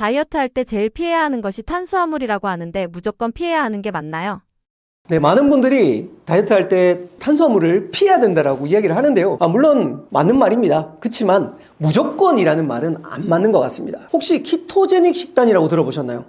다이어트 할 때 제일 피해야 하는 것이 탄수화물이라고 하는데 무조건 피해야 하는 게 맞나요? 네, 많은 분들이 다이어트 할 때 탄수화물을 피해야 된다라고 이야기를 하는데요. 물론 맞는 말입니다. 그렇지만 무조건이라는 말은 안 맞는 것 같습니다. 혹시 키토제닉 식단이라고 들어보셨나요?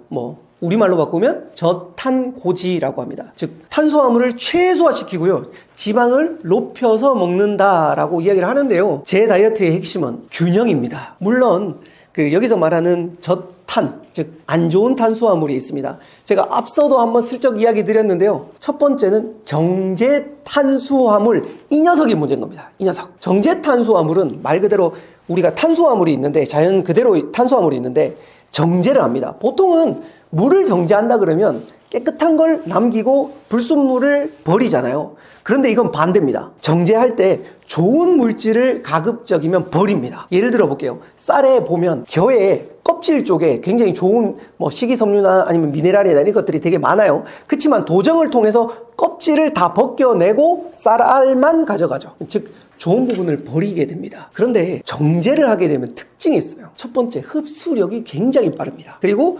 우리말로 바꾸면 저탄고지라고 합니다. 즉 탄수화물을 최소화시키고요, 지방을 높여서 먹는다라고 이야기를 하는데요. 제 다이어트의 핵심은 균형입니다. 물론 여기서 말하는 저탄, 즉 안 좋은 탄수화물이 있습니다. 제가 앞서도 한번 슬쩍 이야기 드렸는데요. 첫 번째는 정제탄수화물, 이 녀석이 문제인 겁니다. 이 녀석. 정제탄수화물은 말 그대로 우리가 탄수화물이 있는데, 자연 그대로 탄수화물이 있는데 정제를 합니다. 보통은 물을 정제한다 그러면 깨끗한 걸 남기고 불순물을 버리잖아요. 그런데 이건 반대입니다. 정제할 때 좋은 물질을 가급적이면 버립니다. 예를 들어 볼게요. 쌀에 보면 겨에 껍질 쪽에 굉장히 좋은 식이섬유나 아니면 미네랄이나 이런 것들이 되게 많아요. 그렇지만 도정을 통해서 껍질을 다 벗겨내고 쌀알만 가져가죠. 즉 좋은 부분을 버리게 됩니다. 그런데 정제를 하게 되면 특징이 있어요. 첫 번째, 흡수력이 굉장히 빠릅니다. 그리고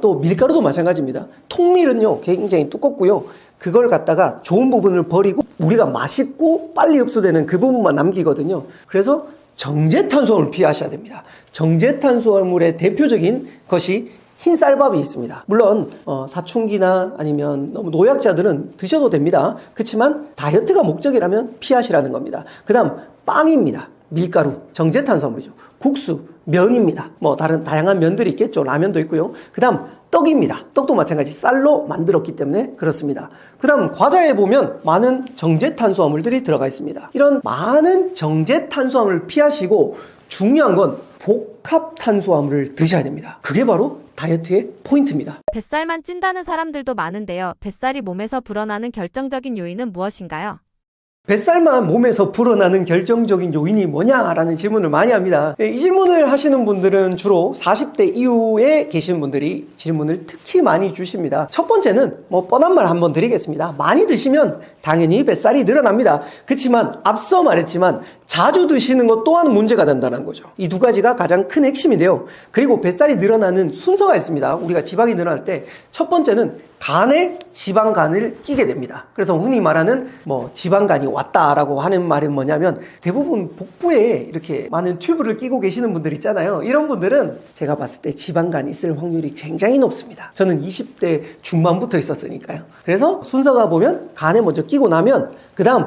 또 밀가루도 마찬가지입니다. 통밀은요 굉장히 두껍고요, 그걸 갖다가 좋은 부분을 버리고 우리가 맛있고 빨리 흡수되는 그 부분만 남기거든요. 그래서 정제탄수화물을 피하셔야 됩니다. 정제탄수화물의 대표적인 것이 흰 쌀밥이 있습니다. 물론 사춘기나 아니면 너무 노약자들은 드셔도 됩니다. 그렇지만 다이어트가 목적이라면 피하시라는 겁니다. 그 다음 빵입니다. 밀가루, 정제탄수화물이죠. 국수, 면입니다. 다른 다양한 면들이 있겠죠. 라면도 있고요. 그 다음 떡입니다. 떡도 마찬가지 쌀로 만들었기 때문에 그렇습니다. 그 다음 과자에 보면 많은 정제탄수화물들이 들어가 있습니다. 이런 많은 정제탄수화물을 피하시고 중요한 건 복합탄수화물을 드셔야 됩니다. 그게 바로 다이어트의 포인트입니다. 뱃살만 찐다는 사람들도 많은데요. 뱃살이 몸에서 불어나는 결정적인 요인은 무엇인가요? 뱃살만 몸에서 불어나는 결정적인 요인이 뭐냐라는 질문을 많이 합니다. 이 질문을 하시는 분들은 주로 40대 이후에 계신 분들이 질문을 특히 많이 주십니다. 첫 번째는 뻔한 말 한번 드리겠습니다. 많이 드시면 당연히 뱃살이 늘어납니다. 그렇지만 앞서 말했지만 자주 드시는 것 또한 문제가 된다는 거죠. 이 두 가지가 가장 큰 핵심인데요. 그리고 뱃살이 늘어나는 순서가 있습니다. 우리가 지방이 늘어날 때 첫 번째는 간에 지방간을 끼게 됩니다. 그래서 흔히 말하는 지방간이 왔다라고 하는 말은 뭐냐면, 대부분 복부에 이렇게 많은 튜브를 끼고 계시는 분들 있잖아요. 이런 분들은 제가 봤을 때 지방간이 있을 확률이 굉장히 높습니다. 저는 20대 중반부터 있었으니까요. 그래서 순서가 보면 간에 먼저 끼고 나면 그 다음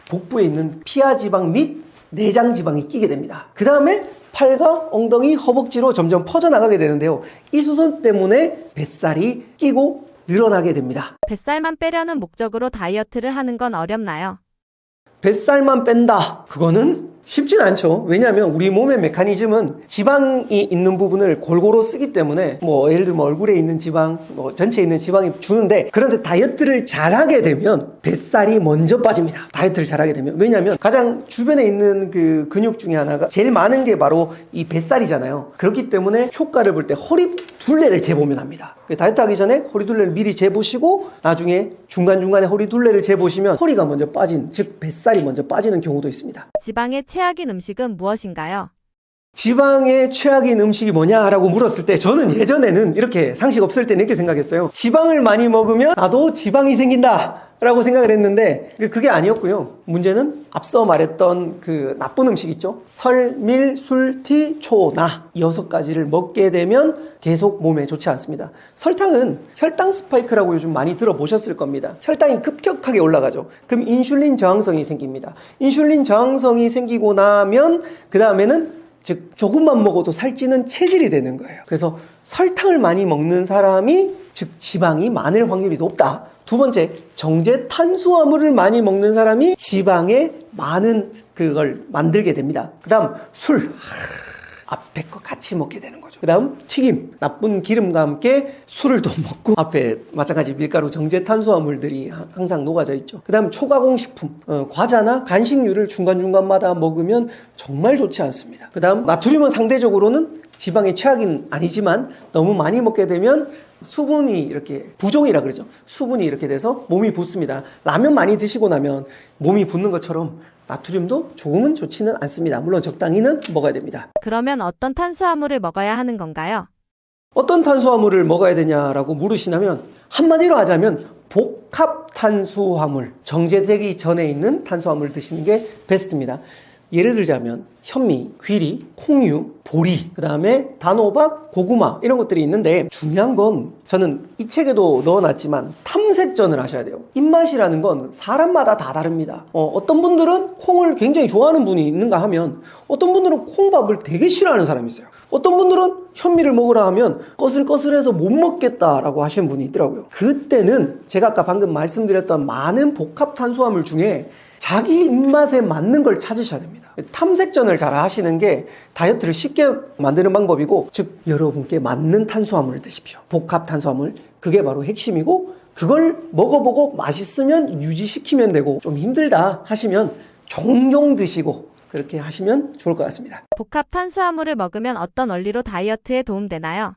복부에 있는 피하지방 및 내장지방이 끼게 됩니다. 그 다음에 팔과 엉덩이, 허벅지로 점점 퍼져나가게 되는데요. 이 수선 때문에 뱃살이 끼고 늘어나게 됩니다. 뱃살만 빼려는 목적으로 다이어트를 하는 건 어렵나요? 뱃살만 뺀다, 그거는 쉽진 않죠. 왜냐하면 우리 몸의 메커니즘은 지방이 있는 부분을 골고루 쓰기 때문에 예를 들면 얼굴에 있는 지방, 전체에 있는 지방이 주는데, 그런데 다이어트를 잘하게 되면 뱃살이 먼저 빠집니다. 다이어트를 잘하게 되면. 왜냐하면 가장 주변에 있는 그 근육 중에 하나가 제일 많은 게 바로 이 뱃살이잖아요. 그렇기 때문에 효과를 볼 때 허리 둘레를 재보면 합니다. 다이어트 하기 전에 허리 둘레를 미리 재보시고 나중에 중간중간에 허리 둘레를 재보시면 허리가 먼저 빠진, 즉 뱃살이 먼저 빠지는 경우도 있습니다. 지방의 최악인 음식은 무엇인가요? 지방의 최악인 음식이 뭐냐라고 물었을 때 저는 예전에는 이렇게 상식 없을 때는 이렇게 생각했어요. 지방을 많이 먹으면 나도 지방이 생긴다 라고 생각을 했는데 그게 아니었고요. 문제는 앞서 말했던 그 나쁜 음식 있죠. 설, 밀, 술, 티, 초, 나, 이 6가지를 먹게 되면 계속 몸에 좋지 않습니다. 설탕은 혈당 스파이크라고 요즘 많이 들어보셨을 겁니다. 혈당이 급격하게 올라가죠. 그럼 인슐린 저항성이 생깁니다. 인슐린 저항성이 생기고 나면 그 다음에는 즉 조금만 먹어도 살찌는 체질이 되는 거예요. 그래서 설탕을 많이 먹는 사람이 즉 지방이 많을 확률이 높다. 두 번째, 정제 탄수화물을 많이 먹는 사람이 지방에 많은 그걸 만들게 됩니다. 그 다음 술, 앞에 거 같이 먹게 되는 거죠. 그 다음 튀김, 나쁜 기름과 함께 술을 또 먹고 앞에 마찬가지 밀가루, 정제 탄수화물들이 항상 녹아져 있죠. 그 다음 초가공식품, 과자나 간식류를 중간중간마다 먹으면 정말 좋지 않습니다. 그 다음 나트륨은 상대적으로는 지방의 최악은 아니지만 너무 많이 먹게 되면 수분이 이렇게 부종이라 그러죠. 수분이 이렇게 돼서 몸이 붓습니다. 라면 많이 드시고 나면 몸이 붓는 것처럼 나트륨도 조금은 좋지는 않습니다. 물론 적당히는 먹어야 됩니다. 그러면 어떤 탄수화물을 먹어야 하는 건가요? 어떤 탄수화물을 먹어야 되냐라고 물으시냐면 한마디로 하자면 복합탄수화물, 정제되기 전에 있는 탄수화물을 드시는 게 베스트입니다. 예를 들자면 현미, 귀리, 콩류, 보리, 그 다음에 단호박, 고구마 이런 것들이 있는데 중요한 건 저는 이 책에도 넣어놨지만 탐색전을 하셔야 돼요. 입맛이라는 건 사람마다 다 다릅니다. 어떤 분들은 콩을 굉장히 좋아하는 분이 있는가 하면 어떤 분들은 콩밥을 되게 싫어하는 사람이 있어요. 어떤 분들은 현미를 먹으라 하면 꺼슬꺼슬해서 못 먹겠다라고 하시는 분이 있더라고요. 그때는 제가 아까 방금 말씀드렸던 많은 복합 탄수화물 중에 자기 입맛에 맞는 걸 찾으셔야 됩니다. 탐색전을 잘 하시는 게 다이어트를 쉽게 만드는 방법이고, 즉 여러분께 맞는 탄수화물을 드십시오. 복합 탄수화물, 그게 바로 핵심이고, 그걸 먹어보고 맛있으면 유지시키면 되고, 좀 힘들다 하시면 종종 드시고 그렇게 하시면 좋을 것 같습니다. 복합 탄수화물을 먹으면 어떤 원리로 다이어트에 도움되나요?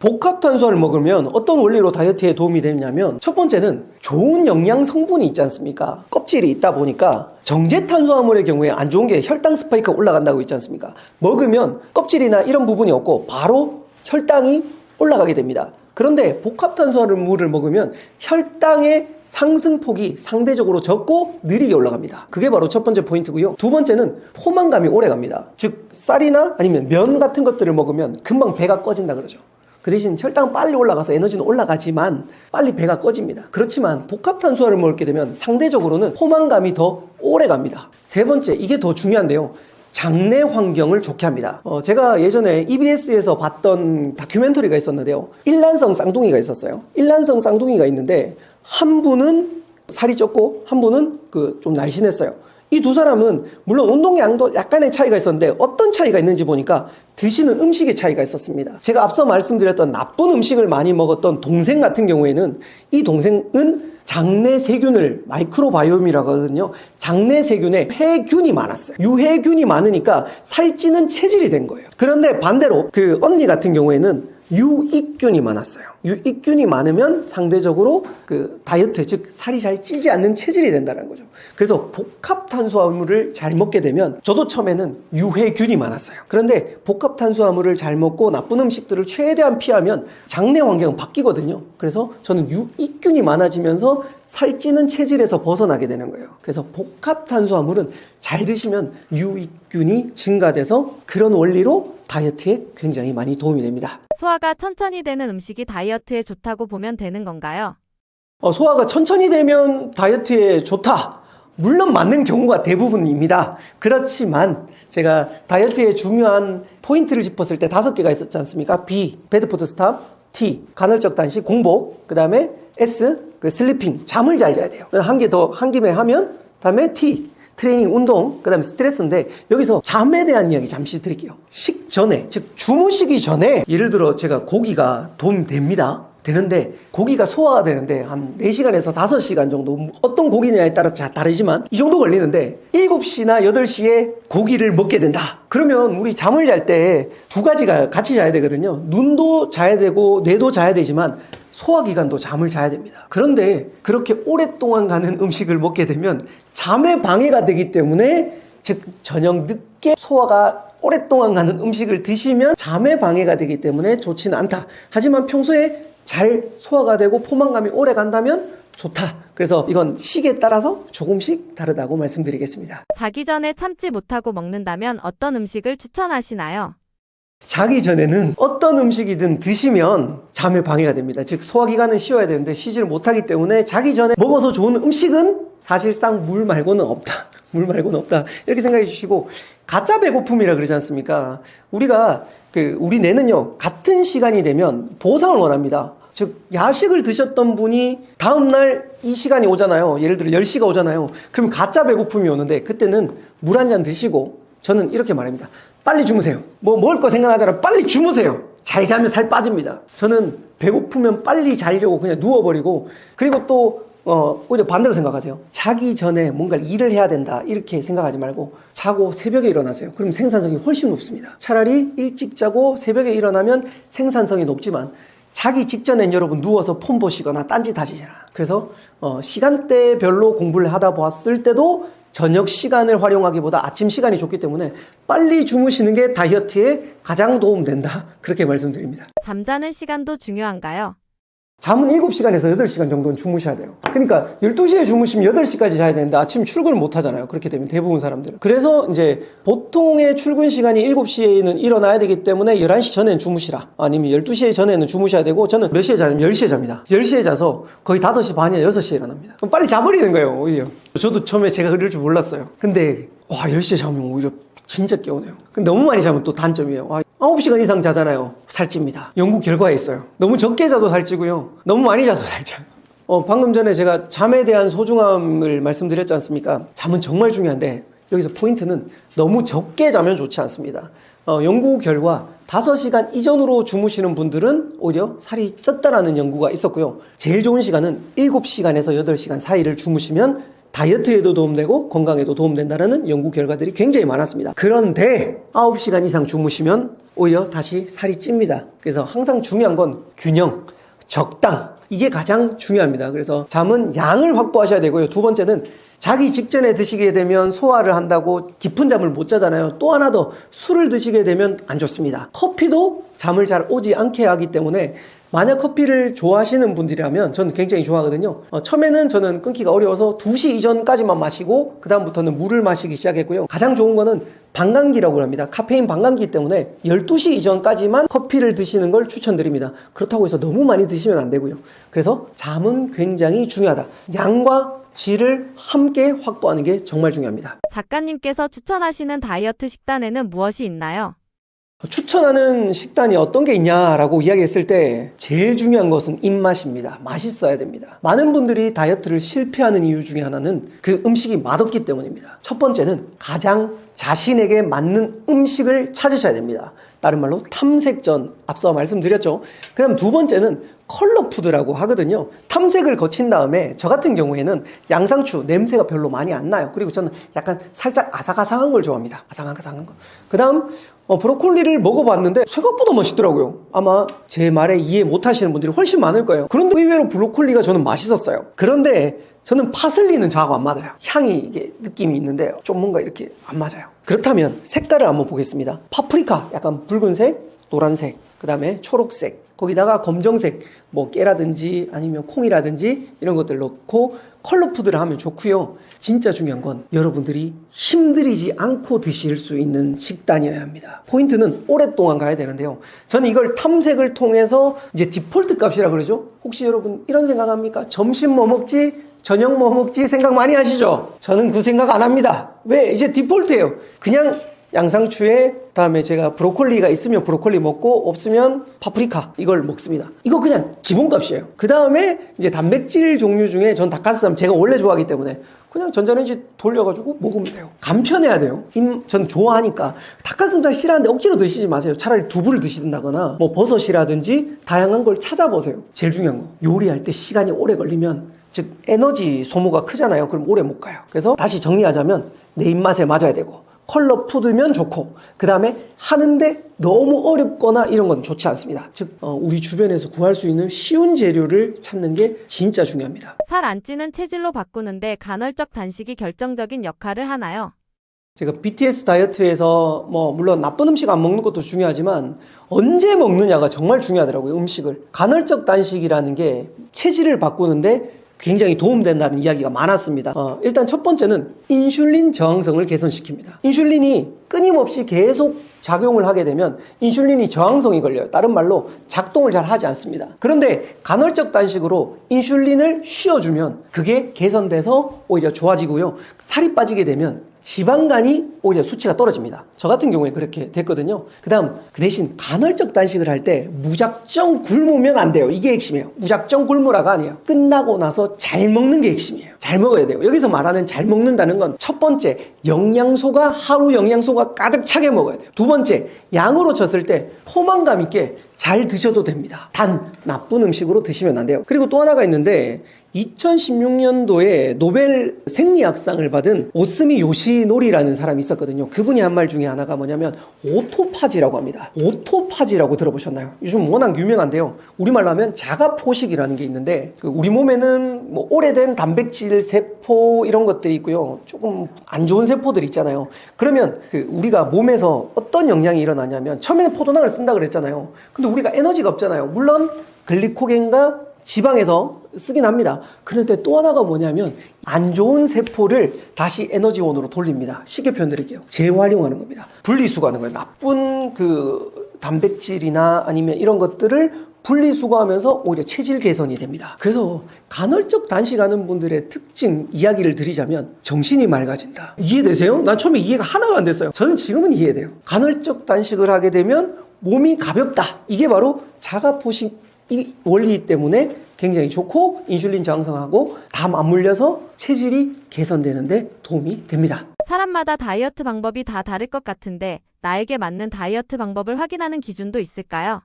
복합 탄수화물을 먹으면 어떤 원리로 다이어트에 도움이 되냐면, 첫 번째는 좋은 영양 성분이 있지 않습니까? 껍질이 있다 보니까 정제 탄수화물의 경우에 안 좋은 게 혈당 스파이크가 올라간다고 있지 않습니까? 먹으면 껍질이나 이런 부분이 없고 바로 혈당이 올라가게 됩니다. 그런데 복합 탄수화물을 먹으면 혈당의 상승폭이 상대적으로 적고 느리게 올라갑니다. 그게 바로 첫 번째 포인트고요. 두 번째는 포만감이 오래 갑니다. 즉 쌀이나 아니면 면 같은 것들을 먹으면 금방 배가 꺼진다 그러죠. 그 대신 혈당 빨리 올라가서 에너지는 올라가지만 빨리 배가 꺼집니다. 그렇지만 복합탄수화물을 먹게 되면 상대적으로는 포만감이 더 오래 갑니다. 세 번째, 이게 더 중요한데요. 장내 환경을 좋게 합니다. 제가 예전에 EBS에서 봤던 다큐멘터리가 있었는데요. 일란성 쌍둥이가 있었어요. 일란성 쌍둥이가 있는데 한 분은 살이 쪘고 한 분은 좀 날씬했어요. 이 두 사람은 물론 운동량도 약간의 차이가 있었는데 어떤 차이가 있는지 보니까 드시는 음식의 차이가 있었습니다. 제가 앞서 말씀드렸던 나쁜 음식을 많이 먹었던 동생 같은 경우에는 이 동생은 장내 세균을 마이크로바이옴이라고 하거든요. 장내 세균에 해균이 많았어요. 유해균이 많으니까 살찌는 체질이 된 거예요. 그런데 반대로 그 언니 같은 경우에는 유익균이 많았어요. 유익균이 많으면 상대적으로 다이어트, 즉 살이 잘 찌지 않는 체질이 된다는 거죠. 그래서 복합 탄수화물을 잘 먹게 되면, 저도 처음에는 유해균이 많았어요. 그런데 복합 탄수화물을 잘 먹고 나쁜 음식들을 최대한 피하면 장내 환경은 바뀌거든요. 그래서 저는 유익균이 많아지면서 살찌는 체질에서 벗어나게 되는 거예요. 그래서 복합 탄수화물은 잘 드시면 유익균이 증가돼서 그런 원리로 다이어트에 굉장히 많이 도움이 됩니다. 소화가 천천히 되는 음식이 다이어트에 좋다고 보면 되는 건가요? 소화가 천천히 되면 다이어트에 좋다. 물론 맞는 경우가 대부분입니다. 그렇지만 제가 다이어트에 중요한 포인트를 짚었을 때 5개가 있었지 않습니까? B, 배드푸드 스탑, T, 간헐적 단식, 공복, 그 다음에 S, 슬리핑, 잠을 잘 자야 돼요. 한 개 더 한 김에 하면, 다음에 T, 트레이닝, 운동, 그 다음에 스트레스인데, 여기서 잠에 대한 이야기 잠시 드릴게요. 식전에, 즉 주무시기 전에, 예를 들어 제가 고기가 도움됩니다. 되는데 고기가 소화가 되는데 한 4시간에서 5시간 정도, 어떤 고기냐에 따라 다르지만 이 정도 걸리는데 7시나 8시에 고기를 먹게 된다. 그러면 우리 잠을 잘 때 두 가지가 같이 자야 되거든요. 눈도 자야 되고 뇌도 자야 되지만 소화기관도 잠을 자야 됩니다. 그런데 그렇게 오랫동안 가는 음식을 먹게 되면 잠에 방해가 되기 때문에, 즉 저녁 늦게 소화가 오랫동안 가는 음식을 드시면 잠에 방해가 되기 때문에 좋지는 않다. 하지만 평소에 잘 소화가 되고 포만감이 오래 간다면 좋다. 그래서 이건 시기에 따라서 조금씩 다르다고 말씀드리겠습니다. 자기 전에 참지 못하고 먹는다면 어떤 음식을 추천하시나요? 자기 전에는 어떤 음식이든 드시면 잠에 방해가 됩니다. 즉 소화기관은 쉬어야 되는데 쉬지를 못하기 때문에 자기 전에 먹어서 좋은 음식은 사실상 물 말고는 없다. 물 말고는 없다. 이렇게 생각해 주시고, 가짜 배고픔이라 그러지 않습니까? 우리 뇌는요, 같은 시간이 되면 보상을 원합니다. 즉 야식을 드셨던 분이 다음날 이 시간이 오잖아요. 예를 들어 10시가 오잖아요. 그럼 가짜 배고픔이 오는데, 그때는 물 한 잔 드시고, 저는 이렇게 말합니다. 빨리 주무세요. 먹을 거 생각하잖아. 빨리 주무세요. 잘 자면 살 빠집니다. 저는 배고프면 빨리 자려고 그냥 누워버리고, 그리고 또 오히려 반대로 생각하세요. 자기 전에 뭔가 일을 해야 된다, 이렇게 생각하지 말고 자고 새벽에 일어나세요. 그럼 생산성이 훨씬 높습니다. 차라리 일찍 자고 새벽에 일어나면 생산성이 높지만, 자기 직전엔 여러분 누워서 폰 보시거나 딴짓 하시잖아. 그래서 시간대별로 공부를 하다 봤을 때도 저녁 시간을 활용하기보다 아침 시간이 좋기 때문에 빨리 주무시는 게 다이어트에 가장 도움된다. 그렇게 말씀드립니다. 잠자는 시간도 중요한가요? 잠은 7시간에서 8시간 정도는 주무셔야 돼요. 그러니까 12시에 주무시면 8시까지 자야 되는데 아침 출근을 못 하잖아요. 그렇게 되면 대부분 사람들은. 그래서 이제 보통의 출근 시간이 7시에는 일어나야 되기 때문에 11시 전에는 주무시라. 아니면 12시 전에는 주무셔야 되고 저는 몇 시에 자냐면 10시에 잡니다. 10시에 자서 거의 5시 반이나 6시에 일어납니다. 그럼 빨리 자버리는 거예요, 오히려. 저도 처음에 제가 그럴 줄 몰랐어요. 근데 10시에 자면 오히려 진짜 깨우네요. 근데 너무 많이 자면 또 단점이에요. 9시간 이상 자잖아요. 살찝니다. 연구 결과에 있어요. 너무 적게 자도 살찌고요. 너무 많이 자도 살쪄요. 방금 전에 제가 잠에 대한 소중함을 말씀드렸지 않습니까? 잠은 정말 중요한데 여기서 포인트는 너무 적게 자면 좋지 않습니다. 연구 결과 5시간 이전으로 주무시는 분들은 오히려 살이 쪘다라는 연구가 있었고요. 제일 좋은 시간은 7시간에서 8시간 사이를 주무시면 다이어트에도 도움되고 건강에도 도움된다는 연구 결과들이 굉장히 많았습니다. 그런데 9시간 이상 주무시면 오히려 다시 살이 찝니다. 그래서 항상 중요한 건 균형, 적당. 이게 가장 중요합니다. 그래서 잠은 양을 확보하셔야 되고요. 두 번째는 자기 직전에 드시게 되면 소화를 한다고 깊은 잠을 못 자잖아요. 또 하나 더 술을 드시게 되면 안 좋습니다. 커피도 잠을 잘 오지 않게 하기 때문에 만약 커피를 좋아하시는 분들이라면 저는 굉장히 좋아하거든요. 처음에는 저는 끊기가 어려워서 2시 이전까지만 마시고 그 다음부터는 물을 마시기 시작했고요. 가장 좋은 거는 반감기라고 합니다. 카페인 반감기 때문에 12시 이전까지만 커피를 드시는 걸 추천드립니다. 그렇다고 해서 너무 많이 드시면 안 되고요. 그래서 잠은 굉장히 중요하다. 양과 질을 함께 확보하는 게 정말 중요합니다. 작가님께서 추천하시는 다이어트 식단에는 무엇이 있나요? 추천하는 식단이 어떤 게 있냐라고 이야기했을 때 제일 중요한 것은 입맛입니다. 맛있어야 됩니다. 많은 분들이 다이어트를 실패하는 이유 중에 하나는 그 음식이 맛없기 때문입니다. 첫 번째는 가장 자신에게 맞는 음식을 찾으셔야 됩니다. 다른 말로 탐색전, 앞서 말씀드렸죠. 그 다음 두 번째는 컬러푸드라고 하거든요. 탐색을 거친 다음에 저 같은 경우에는 양상추 냄새가 별로 많이 안 나요. 그리고 저는 약간 살짝 아삭아삭한 걸 좋아합니다. 아삭아삭한 거. 그 다음 브로콜리를 먹어봤는데 생각보다 맛있더라고요. 아마 제 말에 이해 못하시는 분들이 훨씬 많을 거예요. 그런데 의외로 브로콜리가 저는 맛있었어요. 그런데 저는 파슬리는 저하고 안 맞아요. 향이 이게 느낌이 있는데 좀 뭔가 이렇게 안 맞아요. 그렇다면 색깔을 한번 보겠습니다. 파프리카 약간 붉은색, 노란색, 그 다음에 초록색, 거기다가 검정색 뭐 깨라든지 아니면 콩이라든지 이런 것들 넣고 컬러푸드를 하면 좋고요. 진짜 중요한 건 여러분들이 힘들이지 않고 드실 수 있는 식단이어야 합니다. 포인트는 오랫동안 가야 되는데요. 저는 이걸 탐색을 통해서 이제 디폴트 값이라 그러죠. 혹시 여러분 이런 생각합니까? 점심 뭐 먹지? 저녁 뭐 먹지? 생각 많이 하시죠? 저는 그 생각 안 합니다. 왜? 이제 디폴트예요. 그냥 양상추에 다음에 제가 브로콜리가 있으면 브로콜리 먹고 없으면 파프리카 이걸 먹습니다. 이거 그냥 기본값이에요. 그 다음에 이제 단백질 종류 중에 전 닭가슴살 제가 원래 좋아하기 때문에 그냥 전자레인지 돌려가지고 먹으면 돼요. 간편해야 돼요. 전 좋아하니까. 닭가슴살 싫어하는데 억지로 드시지 마세요. 차라리 두부를 드시든다거나 뭐 버섯이라든지 다양한 걸 찾아보세요. 제일 중요한 거 요리할 때 시간이 오래 걸리면 즉 에너지 소모가 크잖아요. 그럼 오래 못 가요. 그래서 다시 정리하자면 내 입맛에 맞아야 되고 컬러 푸드면 좋고 그 다음에 하는데 너무 어렵거나 이런 건 좋지 않습니다. 즉 우리 주변에서 구할 수 있는 쉬운 재료를 찾는 게 진짜 중요합니다. 살 안 찌는 체질로 바꾸는데 간헐적 단식이 결정적인 역할을 하나요? 제가 BTS 다이어트에서 물론 나쁜 음식 안 먹는 것도 중요하지만 언제 먹느냐가 정말 중요하더라고요. 음식을. 간헐적 단식이라는 게 체질을 바꾸는데 굉장히 도움된다는 이야기가 많았습니다. 일단 첫 번째는 인슐린 저항성을 개선시킵니다. 인슐린이 끊임없이 계속 작용을 하게 되면 인슐린이 저항성이 걸려요. 다른 말로 작동을 잘 하지 않습니다. 그런데 간헐적 단식으로 인슐린을 쉬어주면 그게 개선돼서 오히려 좋아지고요. 살이 빠지게 되면 지방간이 오히려 수치가 떨어집니다. 저 같은 경우에 그렇게 됐거든요. 그 대신 간헐적 단식을 할 때 무작정 굶으면 안 돼요. 이게 핵심이에요. 무작정 굶으라가 아니에요. 끝나고 나서 잘 먹는 게 핵심이에요. 잘 먹어야 돼요. 여기서 말하는 잘 먹는다는 건 첫 번째, 하루 영양소가 가득 차게 먹어야 돼요. 두 번째, 양으로 쳤을 때 포만감 있게 잘 드셔도 됩니다. 단 나쁜 음식으로 드시면 안 돼요. 그리고 또 하나가 있는데 2016년도에 노벨 생리학상을 받은 오스미 요시노리라는 사람이 있었거든요. 그분이 한 말 중에 하나가 뭐냐면 오토파지라고 합니다. 오토파지라고 들어보셨나요? 요즘 워낙 유명한데요. 우리말로 하면 자가포식이라는 게 있는데 우리 몸에는 뭐 오래된 단백질 세포 이런 것들이 있고요. 조금 안 좋은 세포들 있잖아요. 그러면 우리가 몸에서 어떤 영향이 일어나냐면 처음에는 포도당을 쓴다 그랬잖아요. 근데 우리가 에너지가 없잖아요. 물론 글리코겐과 지방에서 쓰긴 합니다. 그런데 또 하나가 뭐냐면 안 좋은 세포를 다시 에너지원으로 돌립니다. 쉽게 표현드릴게요. 재활용하는 겁니다. 분리수거하는 거예요. 나쁜 단백질이나 아니면 이런 것들을 분리수거하면서 오히려 체질 개선이 됩니다. 그래서 간헐적 단식하는 분들의 특징 이야기를 드리자면 정신이 맑아진다. 이해되세요? 난 처음에 이해가 하나도 안 됐어요. 저는 지금은 이해돼요. 간헐적 단식을 하게 되면 몸이 가볍다. 이게 바로 자가포식 이 원리 때문에 굉장히 좋고 인슐린 저항성하고 담 안 물려서 체질이 개선되는데 도움이 됩니다. 사람마다 다이어트 방법이 다 다를 것 같은데 나에게 맞는 다이어트 방법을 확인하는 기준도 있을까요?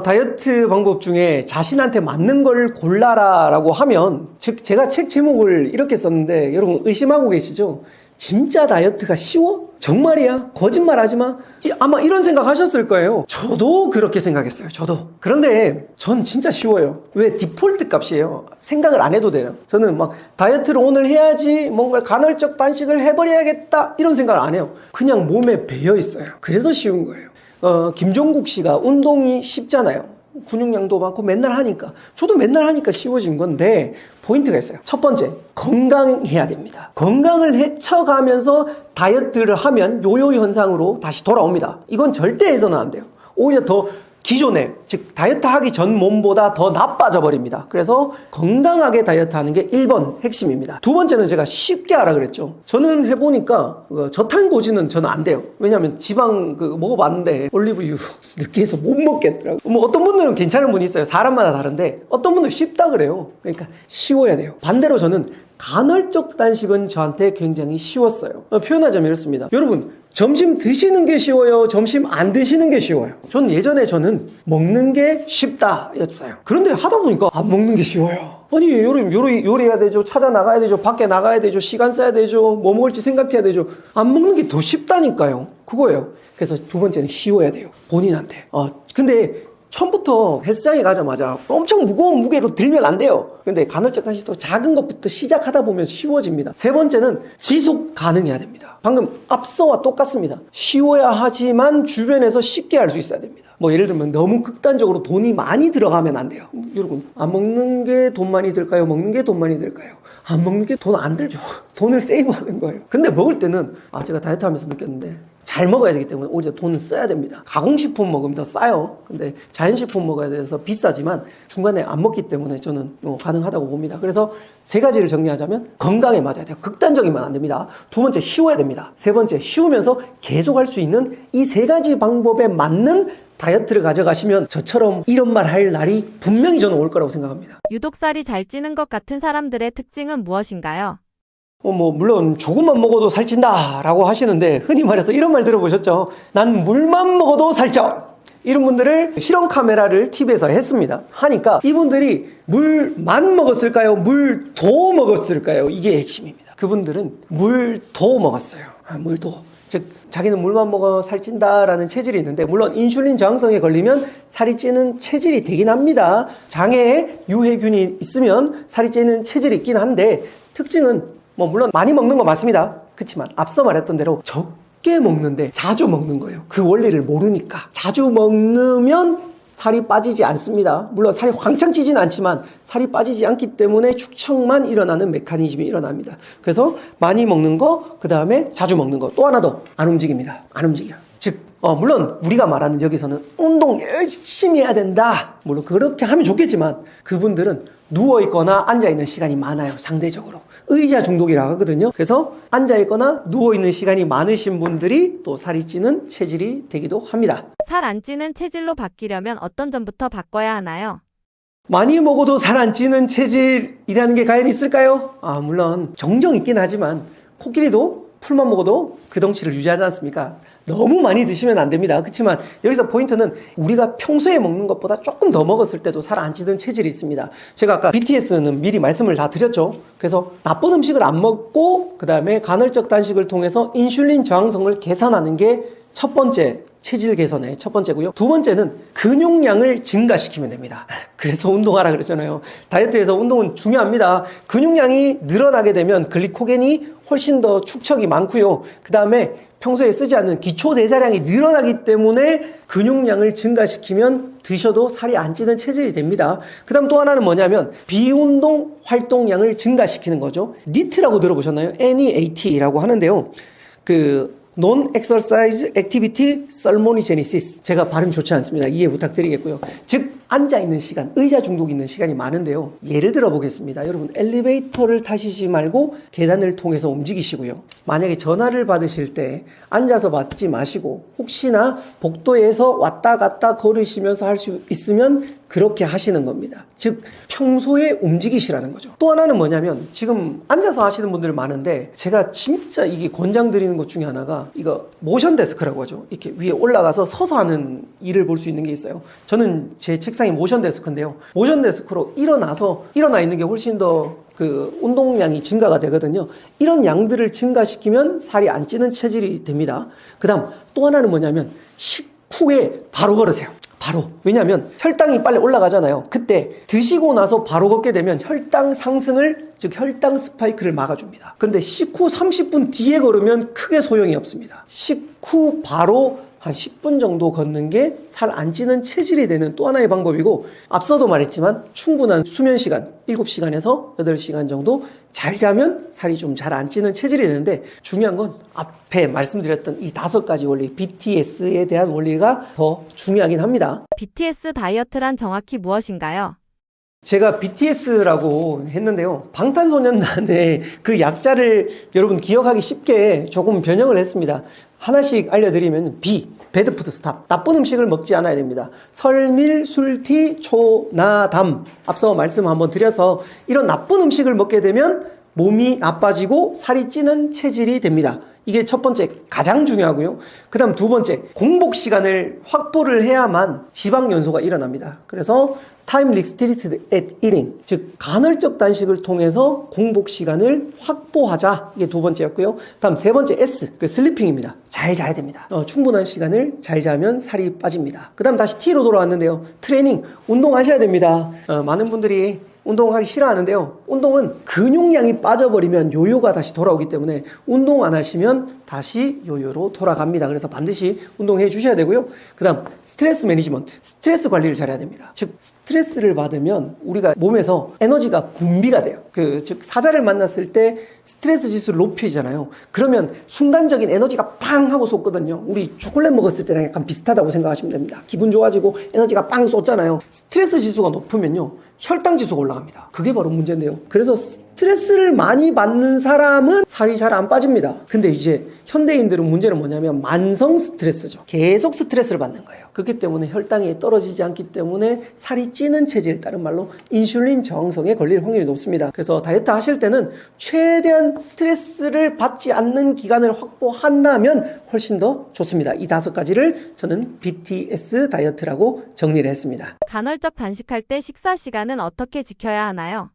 다이어트 방법 중에 자신한테 맞는 걸 골라라라고 하면 제가 책 제목을 이렇게 썼는데 여러분 의심하고 계시죠? 진짜 다이어트가 쉬워? 정말이야? 거짓말하지 마? 아마 이런 생각 하셨을 거예요. 저도 그렇게 생각했어요. 저도. 그런데 전 진짜 쉬워요. 왜? 디폴트 값이에요. 생각을 안 해도 돼요. 저는 막 다이어트를 오늘 해야지, 뭔가 간헐적 단식을 해버려야겠다 이런 생각을 안 해요. 그냥 몸에 배어 있어요. 그래서 쉬운 거예요. 김종국 씨가 운동이 쉽잖아요. 근육량도 많고 맨날 하니까. 저도 맨날 하니까 쉬워진 건데 포인트가 있어요. 첫 번째, 건강해야 됩니다. 건강을 해쳐가면서 다이어트를 하면 요요 현상으로 다시 돌아옵니다. 이건 절대 해서는 안 돼요. 오히려 더 기존에, 즉 다이어트 하기 전 몸보다 더 나빠져 버립니다. 그래서 건강하게 다이어트 하는 게 1번 핵심입니다. 두 번째는 제가 쉽게 하라 그랬죠. 저는 해보니까 저탄고지는 저는 안 돼요. 왜냐하면 지방 먹어봤는데 올리브유 느끼해서 못 먹겠더라고요. 뭐 어떤 분들은 괜찮은 분이 있어요. 사람마다 다른데 어떤 분들은 쉽다 그래요. 그러니까 쉬워야 돼요. 반대로 저는 간헐적 단식은 저한테 굉장히 쉬웠어요. 표현하자면 이렇습니다. 여러분, 점심 드시는 게 쉬워요? 점심 안 드시는 게 쉬워요? 예전에 저는 먹는 게 쉽다 였어요. 그런데 하다 보니까 안 먹는 게 쉬워요. 아니, 요리해야 되죠. 찾아 나가야 되죠. 밖에 나가야 되죠. 시간 써야 되죠. 뭐 먹을지 생각해야 되죠. 안 먹는 게 더 쉽다니까요. 그거예요. 그래서 두 번째는 쉬워야 돼요. 본인한테. 근데 처음부터 헬스장에 가자마자 엄청 무거운 무게로 들면 안 돼요. 근데 간헐적 단식도 작은 것부터 시작하다 보면 쉬워집니다. 세 번째는 지속 가능해야 됩니다. 방금 앞서와 똑같습니다. 쉬워야 하지만 주변에서 쉽게 할 수 있어야 됩니다. 뭐 예를 들면 너무 극단적으로 돈이 많이 들어가면 안 돼요. 여러분, 안 먹는 게 돈 많이 들까요? 먹는 게 돈 많이 들까요? 안 먹는 게 돈 안 들죠. 돈을 세이브하는 거예요. 근데 먹을 때는 제가 다이어트 하면서 느꼈는데 잘 먹어야 되기 때문에 오히려 돈을 써야 됩니다. 가공식품 먹으면 더 싸요. 근데 자연식품 먹어야 돼서 비싸지만 중간에 안 먹기 때문에 저는 가능하다고 봅니다. 그래서 세 가지를 정리하자면 건강에 맞아야 돼요. 극단적이면 안 됩니다. 두 번째, 쉬워야 됩니다. 세 번째, 쉬우면서 계속 할 수 있는 이 세 가지 방법에 맞는 다이어트를 가져가시면 저처럼 이런 말 할 날이 분명히 저는 올 거라고 생각합니다. 유독 살이 잘 찌는 것 같은 사람들의 특징은 무엇인가요? 물론 조금만 먹어도 살찐다 라고 하시는데 흔히 말해서 이런 말 들어보셨죠? 난 물만 먹어도 살쪄. 이런 분들을 실험 카메라를 TV에서 했습니다. 하니까 이분들이 물만 먹었을까요? 물도 먹었을까요? 이게 핵심입니다. 그분들은 물도 먹었어요. 물도. 즉 자기는 물만 먹어 살찐다라는 체질이 있는데 물론 인슐린 저항성에 걸리면 살이 찌는 체질이 되긴 합니다. 장애에 유해균이 있으면 살이 찌는 체질이 있긴 한데 특징은 물론 많이 먹는 거 맞습니다. 그렇지만 앞서 말했던 대로 적게 먹는데 자주 먹는 거예요. 그 원리를 모르니까. 자주 먹으면 살이 빠지지 않습니다. 물론 살이 황창 찌진 않지만 살이 빠지지 않기 때문에 축척만 일어나는 메커니즘이 일어납니다. 그래서 많이 먹는 거, 그 다음에 자주 먹는 거. 또 하나 더 안 움직입니다. 안 움직여요. 즉 물론 우리가 말하는 여기서는 운동 열심히 해야 된다. 물론 그렇게 하면 좋겠지만 그분들은 누워있거나 앉아있는 시간이 많아요. 상대적으로. 의자 중독이라고 하거든요. 그래서 앉아있거나 누워있는 시간이 많으신 분들이 또 살이 찌는 체질이 되기도 합니다. 살 안 찌는 체질로 바뀌려면 어떤 점부터 바꿔야 하나요? 많이 먹어도 살 안 찌는 체질이라는 게 과연 있을까요? 물론 정정 있긴 하지만 코끼리도 풀만 먹어도 그 덩치를 유지하지 않습니까? 너무 많이 드시면 안 됩니다. 그렇지만 여기서 포인트는 우리가 평소에 먹는 것보다 조금 더 먹었을 때도 살 안 찌는 체질이 있습니다. 제가 아까 BTS는 미리 말씀을 다 드렸죠. 그래서 나쁜 음식을 안 먹고 그 다음에 간헐적 단식을 통해서 인슐린 저항성을 개선하는 게 첫 번째 체질 개선의 첫 번째고요. 두 번째는 근육량을 증가시키면 됩니다. 그래서 운동하라 그랬잖아요. 다이어트에서 운동은 중요합니다. 근육량이 늘어나게 되면 글리코겐이 훨씬 더 축적이 많고요. 그 다음에 평소에 쓰지 않는 기초 대사량이 늘어나기 때문에 근육량을 증가시키면 드셔도 살이 안 찌는 체질이 됩니다. 그 다음 또 하나는 뭐냐면 비운동 활동량을 증가시키는 거죠. NEAT라고 들어보셨나요? NEAT라고 하는데요. Non-Exercise Activity Thermogenesis. 제가 발음 좋지 않습니다. 이해 부탁드리겠고요. 즉 앉아있는 시간, 의자 중독 있는 시간이 많은데요. 예를 들어 보겠습니다. 여러분 엘리베이터를 타시지 말고 계단을 통해서 움직이시고요. 만약에 전화를 받으실 때 앉아서 받지 마시고 혹시나 복도에서 왔다 갔다 걸으시면서 할 수 있으면 그렇게 하시는 겁니다. 즉 평소에 움직이시라는 거죠. 또 하나는 뭐냐면 지금 앉아서 하시는 분들 많은데 제가 진짜 이게 권장드리는 것 중에 하나가 이거 모션 데스크라고 하죠. 이렇게 위에 올라가서 서서 하는 일을 볼 수 있는 게 있어요. 저는 제 책상이 모션 데스크인데요. 모션 데스크로 일어나 있는 게 훨씬 더 운동량이 증가가 되거든요. 이런 양들을 증가시키면 살이 안 찌는 체질이 됩니다. 그 다음 또 하나는 뭐냐면 식후에 바로 걸으세요. 바로. 왜냐하면 혈당이 빨리 올라가잖아요. 그때 드시고 나서 바로 걷게 되면 혈당 상승을, 즉 혈당 스파이크를 막아줍니다. 그런데 식후 30분 뒤에 걸으면 크게 소용이 없습니다. 식후 바로 한 10분 정도 걷는 게 살 안 찌는 체질이 되는 또 하나의 방법이고, 앞서도 말했지만 충분한 수면 시간 7시간에서 8시간 정도 잘 자면 살이 좀 잘 안 찌는 체질이 되는데, 중요한 건 앞에 말씀드렸던 이 5가지 원리, BTS에 대한 원리가 더 중요하긴 합니다. BTS 다이어트란 정확히 무엇인가요? 제가 BTS라고 했는데요. 방탄소년단의 그 약자를 여러분 기억하기 쉽게 조금 변형을 했습니다. 하나씩 알려드리면 배드푸드 스탑. 나쁜 음식을 먹지 않아야 됩니다. 설밀, 술티, 초나담. 앞서 말씀 한번 드려서 이런 나쁜 음식을 먹게 되면 몸이 나빠지고 살이 찌는 체질이 됩니다. 이게 첫 번째 가장 중요하고요. 그 다음 두 번째, 공복 시간을 확보를 해야만 지방 연소가 일어납니다. 그래서 time restricted at eating, 즉 간헐적 단식을 통해서 공복 시간을 확보하자. 이게 두 번째였고요. 다음 세 번째 S, 슬리핑입니다. 잘 자야 됩니다. 충분한 시간을 잘 자면 살이 빠집니다. 그 다음 다시 T로 돌아왔는데요. 트레이닝, 운동하셔야 됩니다. 많은 분들이 운동하기 싫어하는데요. 운동은 근육량이 빠져버리면 요요가 다시 돌아오기 때문에 운동 안 하시면 다시 요요로 돌아갑니다. 그래서 반드시 운동해 주셔야 되고요. 그 다음 스트레스 매니지먼트, 스트레스 관리를 잘해야 됩니다. 즉 스트레스를 받으면 우리가 몸에서 에너지가 분비가 돼요. 즉 사자를 만났을 때 스트레스 지수를 높이잖아요. 그러면 순간적인 에너지가 팡 하고 솟거든요. 우리 초콜릿 먹었을 때랑 약간 비슷하다고 생각하시면 됩니다. 기분 좋아지고 에너지가 빵 솟잖아요. 스트레스 지수가 높으면요, 혈당 지수가 올라갑니다. 그게 바로 문제인데요. 그래서 스트레스를 많이 받는 사람은 살이 잘 안 빠집니다. 근데 이제 현대인들은 문제는 뭐냐면 만성 스트레스죠. 계속 스트레스를 받는 거예요. 그렇기 때문에 혈당이 떨어지지 않기 때문에 살이 찌는 체질, 다른 말로 인슐린 저항성에 걸릴 확률이 높습니다. 그래서 다이어트 하실 때는 최대한 스트레스를 받지 않는 기간을 확보한다면 훨씬 더 좋습니다. 이 5가지를 저는 BTS 다이어트라고 정리를 했습니다. 간헐적 단식할 때 식사 시간은 어떻게 지켜야 하나요?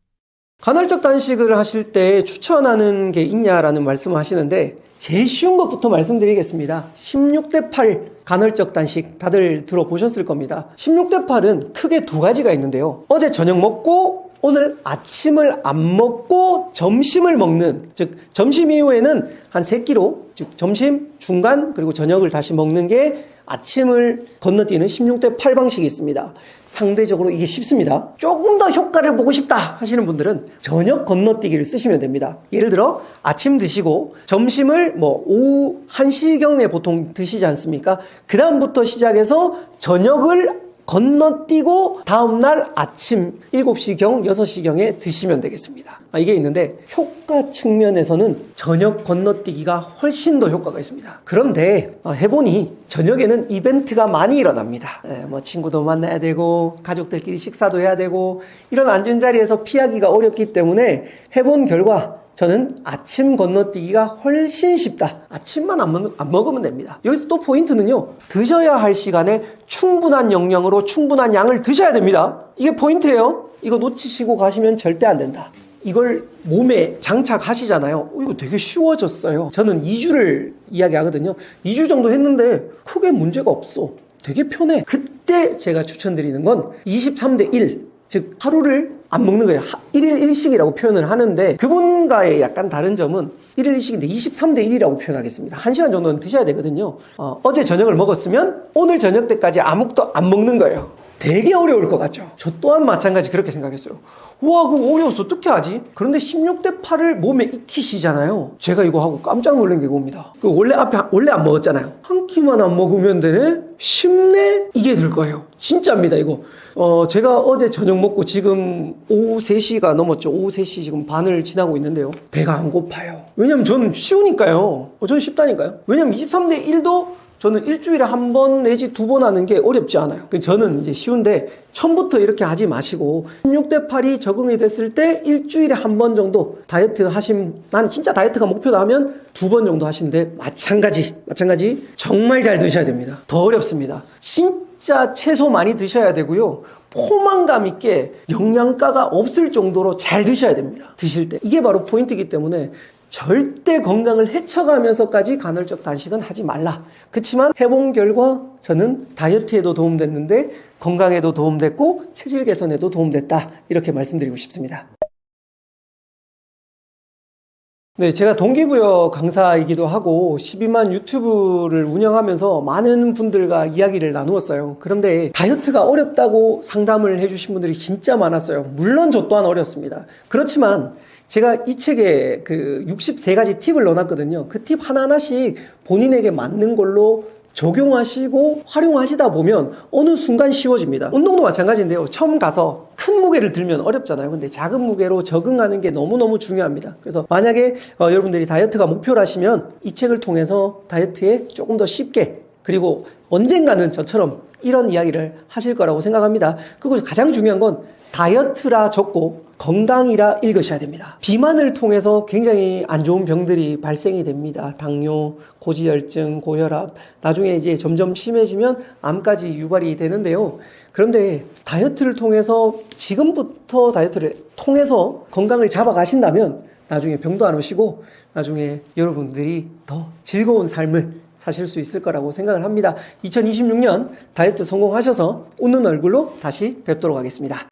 간헐적 단식을 하실 때 추천하는 게 있냐라는 말씀을 하시는데, 제일 쉬운 것부터 말씀드리겠습니다. 16대8 간헐적 단식 다들 들어보셨을 겁니다. 16대8은 크게 2가지가 있는데요. 어제 저녁 먹고 오늘 아침을 안 먹고 점심을 먹는, 즉 점심 이후에는 한 3끼로, 즉 점심, 중간, 그리고 저녁을 다시 먹는 게 아침을 건너뛰는 16대8 방식이 있습니다. 상대적으로 이게 쉽습니다. 조금 더 효과를 보고 싶다 하시는 분들은 저녁 건너뛰기를 쓰시면 됩니다. 예를 들어 아침 드시고 점심을 오후 1시경에 보통 드시지 않습니까? 그 다음부터 시작해서 저녁을 건너뛰고 다음날 아침 7시경, 6시경에 드시면 되겠습니다. 이게 있는데 효과 측면에서는 저녁 건너뛰기가 훨씬 더 효과가 있습니다. 그런데 해보니 저녁에는 이벤트가 많이 일어납니다. 친구도 만나야 되고 가족들끼리 식사도 해야 되고 이런 앉은 자리에서 피하기가 어렵기 때문에 해본 결과 저는 아침 건너뛰기가 훨씬 쉽다. 아침만 안 먹으면 됩니다. 여기서 또 포인트는요. 드셔야 할 시간에 충분한 영양으로 충분한 양을 드셔야 됩니다. 이게 포인트예요. 이거 놓치시고 가시면 절대 안 된다. 이걸 몸에 장착하시잖아요. 이거 되게 쉬워졌어요. 저는 2주를 이야기하거든요. 2주 정도 했는데 크게 문제가 없어. 되게 편해. 그때 제가 추천드리는 건 23대 1. 즉 하루를 안 먹는 거예요. 1일 1식이라고 표현을 하는데 그분과의 약간 다른 점은 1일 1식인데 23대 1이라고 표현하겠습니다. 1시간 정도는 드셔야 되거든요. 어제 저녁을 먹었으면 오늘 저녁 때까지 아무것도 안 먹는 거예요. 되게 어려울 것 같죠? 저 또한 마찬가지 그렇게 생각했어요. 우와, 그거 어려워서 어떻게 하지? 그런데 16대 8을 몸에 익히시잖아요. 제가 이거 하고 깜짝 놀란 게 이겁니다. 원래 안 먹었잖아요. 한 끼만 안 먹으면 되네? 쉽네? 이게 들 거예요. 진짜입니다, 이거. 제가 어제 저녁 먹고 지금 오후 3시가 넘었죠. 오후 3시 지금 반을 지나고 있는데요. 배가 안 고파요. 왜냐면 저는 쉬우니까요. 저는 쉽다니까요. 왜냐면 23대 1도 저는 일주일에 한 번 내지 2번 하는 게 어렵지 않아요. 저는 이제 쉬운데 처음부터 이렇게 하지 마시고 16대 8이 적응이 됐을 때 일주일에 한 번 정도 다이어트 난 진짜 다이어트가 목표다 하면 2번 정도 하시는데 마찬가지 정말 잘 드셔야 됩니다. 더 어렵습니다. 진짜 채소 많이 드셔야 되고요. 포만감 있게 영양가가 없을 정도로 잘 드셔야 됩니다. 드실 때. 이게 바로 포인트이기 때문에 절대 건강을 해쳐가면서까지 간헐적 단식은 하지 말라. 그렇지만 해본 결과 저는 다이어트에도 도움됐는데 건강에도 도움됐고 체질 개선에도 도움됐다. 이렇게 말씀드리고 싶습니다. 네, 제가 동기부여 강사이기도 하고 12만 유튜브를 운영하면서 많은 분들과 이야기를 나누었어요. 그런데 다이어트가 어렵다고 상담을 해주신 분들이 진짜 많았어요. 물론 저 또한 어렵습니다. 그렇지만 제가 이 책에 그 63가지 팁을 넣어놨거든요. 그 팁 하나하나씩 본인에게 맞는 걸로 적용하시고 활용하시다 보면 어느 순간 쉬워집니다. 운동도 마찬가지인데요. 처음 가서 큰 무게를 들면 어렵잖아요. 근데 작은 무게로 적응하는 게 너무너무 중요합니다. 그래서 만약에 여러분들이 다이어트가 목표라시면 이 책을 통해서 다이어트에 조금 더 쉽게 그리고 언젠가는 저처럼 이런 이야기를 하실 거라고 생각합니다. 그리고 가장 중요한 건 다이어트라 적고 건강이라 읽으셔야 됩니다. 비만을 통해서 굉장히 안 좋은 병들이 발생이 됩니다. 당뇨, 고지혈증, 고혈압, 나중에 이제 점점 심해지면 암까지 유발이 되는데요. 그런데 다이어트를 통해서 지금부터 다이어트를 통해서 건강을 잡아가신다면 나중에 병도 안 오시고 나중에 여러분들이 더 즐거운 삶을 사실 수 있을 거라고 생각을 합니다. 2026년 다이어트 성공하셔서 웃는 얼굴로 다시 뵙도록 하겠습니다.